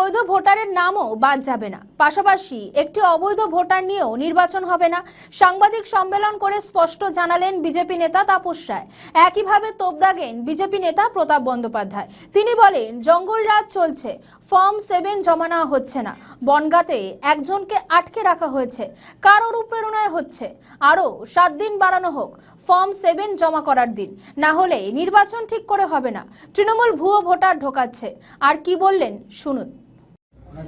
বৈধ ভোটারের নামও বাদ যাবে না। পাশাপাশি একটি অবৈধ ভোটার নিয়েও নির্বাচন হবে না। সাংবাদিক সম্মেলন করে স্পষ্ট জানালেন বিজেপি নেতা তাপস রায়। একইভাবে তোপ দাগেন বিজেপি নেতা প্রতাপ বন্দ্যোপাধ্যায়। তিনি বলেন, জঙ্গলরাজ চলছে, ফর্ম 7 জমা নেওয়া হচ্ছে না, বনগাঁতে একজনকে আটকে রাখা হয়েছে, কার অনুপ্রেরণায় হচ্ছে। আরও 7 দিন বাড়ানো হোক ফর্ম 7 জমা করার দিন, না হলে নির্বাচন ঠিক করে হবে না। তৃণমূল ভুয়ো ভোটার ঢোকাচ্ছে। আর কি বললেন শুনুন।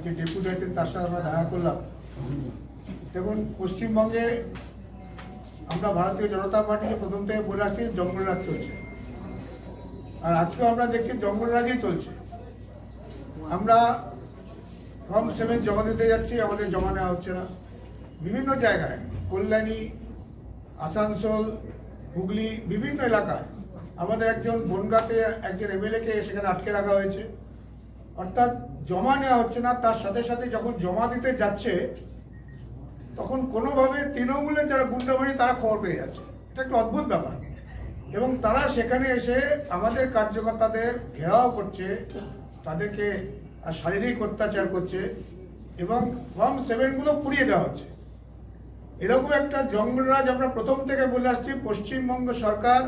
যে ডেপুটি আছেন তার সাথে আমরা দেখা করলাম। দেখুন, পশ্চিমবঙ্গে আমরা ভারতীয় জনতা পার্টিকে প্রথম থেকে বলে আসছি জঙ্গলরাজ চলছে, আর আজকেও আমরা দেখছি জঙ্গলরাজই চলছে। আমরা ফর্ম 7 জমা দিতে যাচ্ছি, আমাদের জমা নেওয়া হচ্ছে না। বিভিন্ন জায়গায়, কল্যাণী, আসানসোল, হুগলি, বিভিন্ন এলাকায় আমাদের একজন বনগাঁতে একজন এমএলএকে সেখানে আটকে রাখা হয়েছে। অর্থাৎ জমা নেওয়া হচ্ছে না, তার সাথে সাথে যখন জমা দিতে যাচ্ছে তখন কোনোভাবে তৃণমূলের যারা গুন্ডাবাহিনী তারা খবর পেয়ে যাচ্ছে। এটা একটা অদ্ভুত ব্যাপার। এবং তারা সেখানে এসে আমাদের কার্যকর্তাদের ঘেরাও করছে, তাদেরকে শারীরিক অত্যাচার করছে এবং ফর্ম 7 পুড়িয়ে দেওয়া হচ্ছে। এরকম একটা জঙ্গলরাজ আমরা প্রথম থেকে বলে আসছি। পশ্চিমবঙ্গ সরকার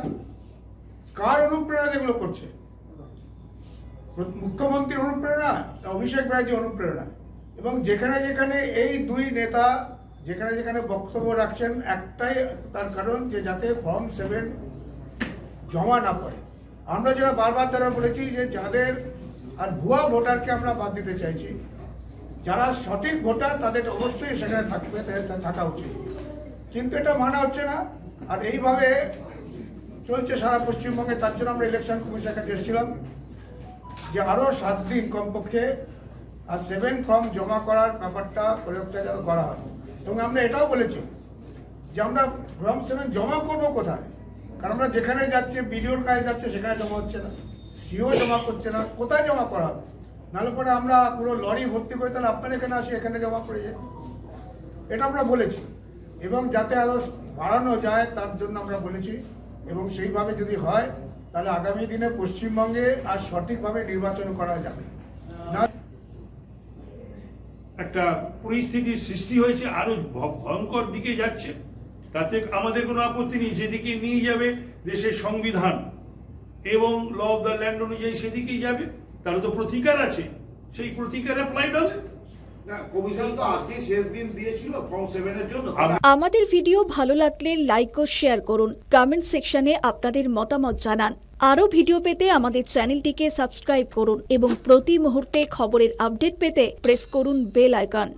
কার অনুপ্রেরণা এগুলো করছে? মুখ্যমন্ত্রীর অনুপ্রেরণা, অভিষেক ব্যানার্জির অনুপ্রেরণা। এবং যেখানে যেখানে এই দুই নেতা যেখানে যেখানে বক্তব্য রাখছেন, একটাই তার কারণ যে যাতে ফর্ম 7 জমা না পড়ে। আমরা যারা বারবার তারা বলেছি যে যাদের আর ভুয়া ভোটারকে আমরা বাদ দিতে চাইছি, যারা সঠিক ভোটার তাদের অবশ্যই সেখানে থাকবে, থাকা উচিত। কিন্তু এটা মানা হচ্ছে না, আর এইভাবে চলছে সারা পশ্চিমবঙ্গে। তার জন্য আমরা ইলেকশন কমিশনের কাছে এসেছিলাম যে আরও 7 দিন কমপক্ষে আর 7 ফর্ম জমা করার ব্যাপারটা প্রয়োগটা যেন করা হয়। এবং আমরা এটাও বলেছি যে আমরা ফর্ম 7 জমা করবো কোথায়, কারণ আমরা যেখানে যাচ্ছে, বিডিওর কাছে যাচ্ছে, সেখানে জমা হচ্ছে না, সিও জমা করছে না, কোথায় জমা করা হবে? নাহলে পরে আমরা পুরো লরি ভর্তি করে তাহলে আপনার এখানে আসি, এখানে জমা করে যাই। এটা আমরা বলেছি এবং যাতে আরও বাড়ানো যায় তার জন্য আমরা বলেছি। এবং সেইভাবে যদি হয় তাহলে আগামী দিনে পশ্চিমবঙ্গে আর সঠিকভাবে নির্বাচন করা যাবে না। একটা পরিস্থিতির সৃষ্টি হয়েছে, আরো ভয়ঙ্কর দিকে যাচ্ছে। তাতে আমাদের কোনো আপত্তি নেই, যেদিকে নিয়ে যাবে দেশের সংবিধান এবং ল অফ দ্য ল্যান্ড অনুযায়ী সেদিকেই যাবে। তার তো প্রতিকার আছে, সেই প্রতিকার অ্যাপ্লাইড হবে। কমিশন তো আজকে শেষ দিন দিয়েছিল ফর্ম 7 এর জন্য। আমাদের ভিডিও ভালো লাগলে লাইক ও শেয়ার করুন, কমেন্ট সেকশনে আপনাদের মতামত জানান। আরও ভিডিও পেতে আমাদের চ্যানেলটিকে সাবস্ক্রাইব করুন এবং প্রতি মুহূর্তে খবরের আপডেট পেতে প্রেস করুন বেল আইকন।